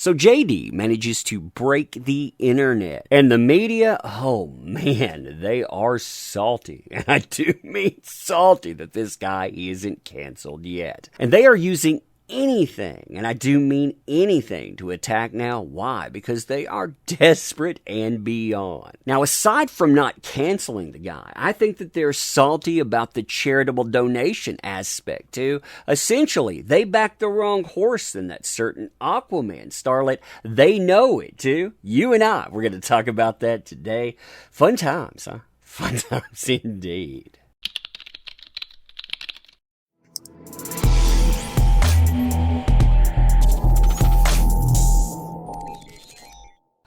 So JD manages to break the internet. And the media, oh man, they are salty. And I do mean salty that this guy isn't canceled yet. And they are using anything, and I do mean anything, to attack now. Why? Because they are desperate and beyond. Now, aside from not canceling the guy, I think that they're salty about the charitable donation aspect too. Essentially, they backed the wrong horse in that certain Aquaman starlet. They know it too. You and I, we're going to talk about that today. Fun times, huh? Fun times indeed.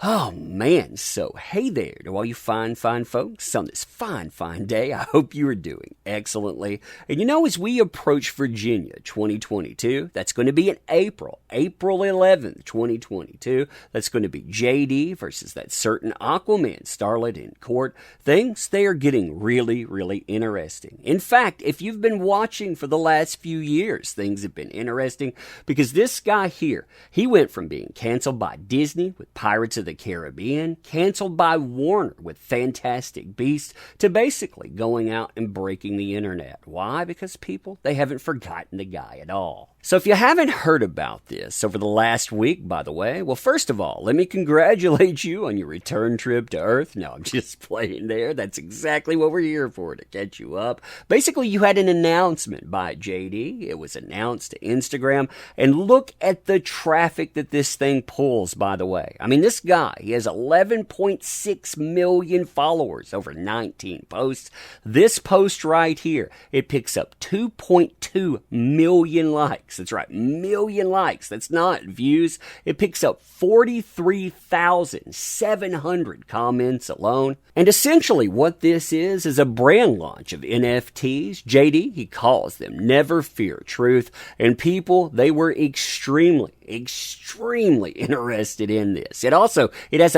Oh man, so hey there to all you fine folks on this fine day. I hope you are doing excellently. And you know, as we approach Virginia 2022, that's going to be in April 11th, 2022. That's going to be JD versus that certain Aquaman starlet in court. Things, they are getting really interesting. In fact, if you've been watching for the last few years, things have been interesting because this guy here, he went from being canceled by Disney with Pirates of the Caribbean, canceled by Warner with Fantastic Beasts, to basically going out and breaking the internet. Why? Because people, they haven't forgotten the guy at all. So if you haven't heard about this over the last week, by the way, well, first of all, let me congratulate you on your return trip to Earth. No, I'm just playing there. That's exactly what we're here for, to catch you up. Basically, you had an announcement by JD. It was announced to Instagram. And look at the traffic that this thing pulls, by the way. I mean, this guy, he has 11.6 million followers over 19 posts. This post right here, it picks up 2.2 million likes. That's right, million likes. That's not views. It picks up 43,700 comments alone. And essentially what this is a brand launch of NFTs. JD, he calls them Never Fear Truth. And people, they were extremely interested in this. It has a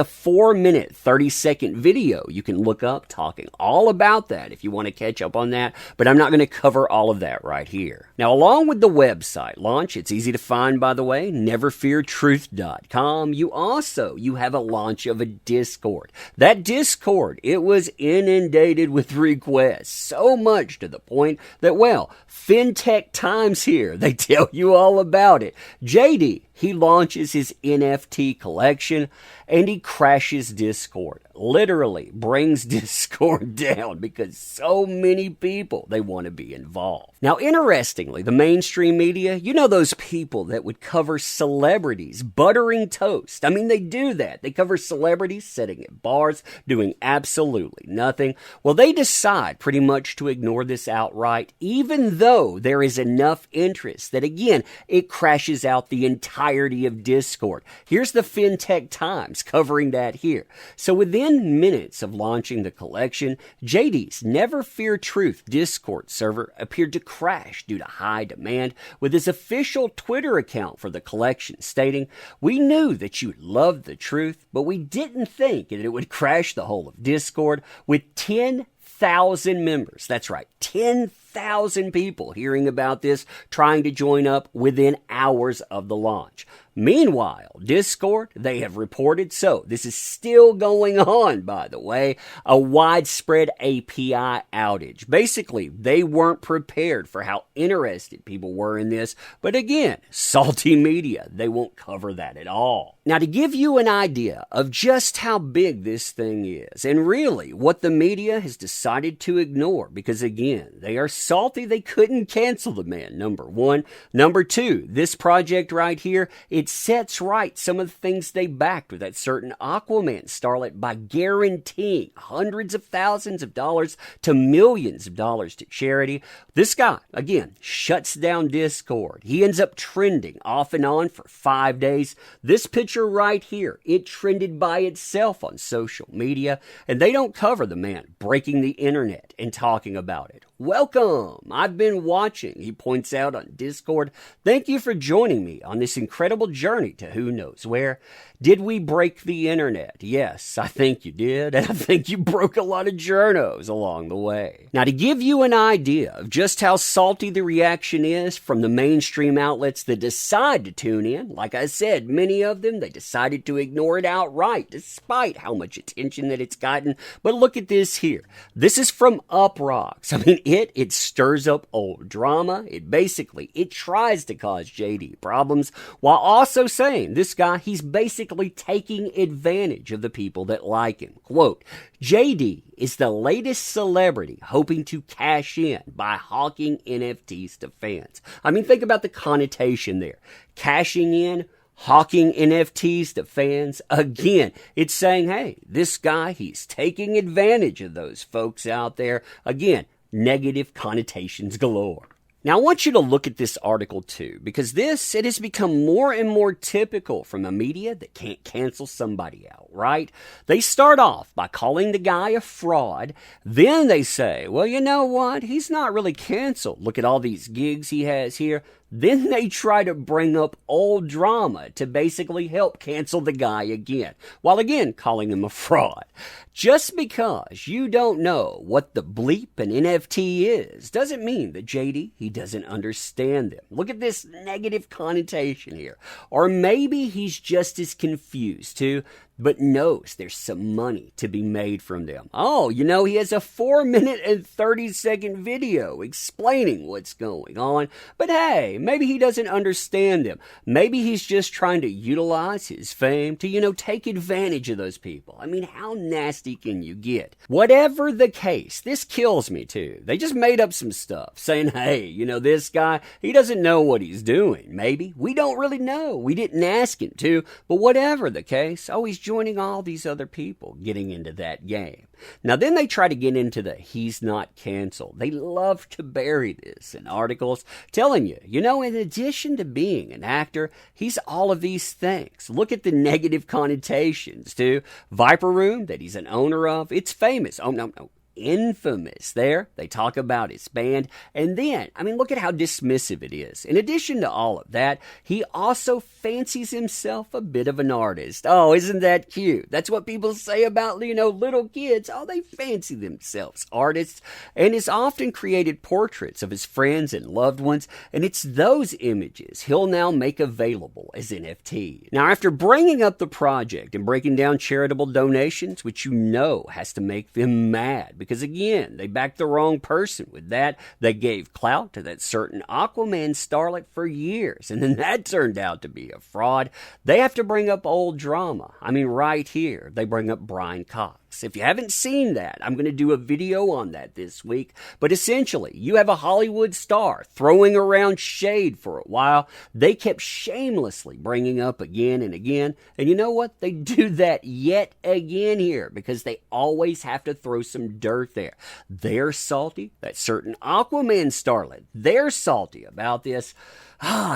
4-minute, 30-second video you can look up talking all about that if you want to catch up on that, but I'm not going to cover all of that right here. Now, along with the website launch, it's easy to find, by the way, neverfeartruth.com. You have a launch of a Discord. That Discord, it was inundated with requests, so much to the point that, well, FinTech Times here, they tell you all about it. JD, he launches his NFT collection and he crashes Discord. Literally brings Discord down because so many people, they want to be involved. Now, interestingly, the mainstream media, you know, those people that would cover celebrities buttering toast. I mean, they do that. They cover celebrities sitting at bars doing absolutely nothing. Well, they decide pretty much to ignore this outright, even though there is enough interest that, again, it crashes out the entirety of Discord. Here's the FinTech Times covering that here. So within minutes of launching the collection, JD's Never Fear Truth Discord server appeared to crash due to high demand, with his official Twitter account for the collection stating, "We knew that you'd love the truth, but we didn't think that it would crash the whole of Discord with 10,000 members." That's right, 10,000 people hearing about this, trying to join up within hours of the launch. Meanwhile, Discord, they have reported, so this is still going on, by the way, a widespread API outage. Basically, they weren't prepared for how interested people were in this, but again, salty media, they won't cover that at all. Now, to give you an idea of just how big this thing is, and really what the media has decided to ignore, because again, they are salty, they couldn't cancel the man, number one. Number two, this project right here, it sets right some of the things they backed with that certain Aquaman starlet by guaranteeing hundreds of thousands of dollars to millions of dollars to charity. This guy, again, shuts down Discord. He ends up trending off and on for 5 days. This picture right here, it trended by itself on social media, and they don't cover the man breaking the internet and talking about it. welcome. I've been watching, he points out on Discord. Thank you for joining me on this incredible journey to who knows where. Did we break the internet? Yes, I think you did, and I think you broke a lot of journos along the way. Now, to give you an idea of just how salty the reaction is from the mainstream outlets that decide to tune in, like I said, many of them, they decided to ignore it outright, despite how much attention that it's gotten. But look at this here. This is from Uproxx. I mean, it stirs up old drama. It tries to cause JD problems, while also saying this guy, he's basically taking advantage of the people that like him. Quote, JD is the latest celebrity hoping to cash in by hawking NFTs to fans. I mean, think about the connotation there. Cashing in, hawking NFTs to fans. Again, it's saying, hey, this guy, he's taking advantage of those folks out there. Again, negative connotations galore. Now, I want you to look at this article too, because it has become more and more typical from a media that can't cancel somebody out, right? They start off by calling the guy a fraud. Then they say, well, you know what? He's not really canceled. Look at all these gigs he has here. Then they try to bring up old drama to basically help cancel the guy again, while again calling him a fraud. Just because you don't know what the bleep an NFT is doesn't mean that JD, he doesn't understand them. Look at this negative connotation here. Or maybe he's just as confused too, but knows there's some money to be made from them. Oh, you know, he has a 4-minute and 30-second video explaining what's going on. But hey, maybe he doesn't understand them. Maybe he's just trying to utilize his fame to, take advantage of those people. I mean, how nasty can you get? Whatever the case, this kills me too. They just made up some stuff saying, hey, this guy, he doesn't know what he's doing. Maybe. We don't really know. We didn't ask him to. But whatever the case, he's joining all these other people getting into that game. Now, then they try to get into the he's not canceled. They love to bury this in articles telling you, in addition to being an actor, he's all of these things. Look at the negative connotations to Viper Room that he's an owner of. It's famous. Oh, no. Infamous there. They talk about his band. And then, look at how dismissive it is. In addition to all of that, he also fancies himself a bit of an artist. Oh, isn't that cute? That's what people say about, little kids. Oh, they fancy themselves artists. And has often created portraits of his friends and loved ones. And it's those images he'll now make available as NFT. Now, after bringing up the project and breaking down charitable donations, which has to make them mad, because again, they backed the wrong person with that. They gave clout to that certain Aquaman starlet for years, and then that turned out to be a fraud. They have to bring up old drama. Right here, they bring up Brian Cox. If you haven't seen that, I'm going to do a video on that this week. But essentially, you have a Hollywood star throwing around shade for a while. They kept shamelessly bringing up again and again. And you know what? They do that yet again here because they always have to throw some dirt there. They're salty. That certain Aquaman starlet, they're salty about this.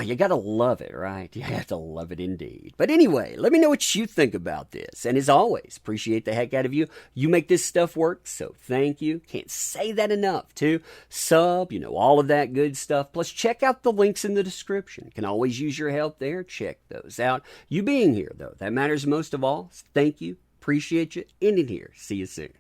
You gotta love it, right? You have to love it indeed. But anyway, let me know what you think about this. And as always, appreciate the heck out of you. You make this stuff work, so thank you. Can't say that enough, too. Sub, all of that good stuff. Plus, check out the links in the description. Can always use your help there. Check those out. You being here, though, that matters most of all. Thank you. Appreciate you. Ending here. See you soon.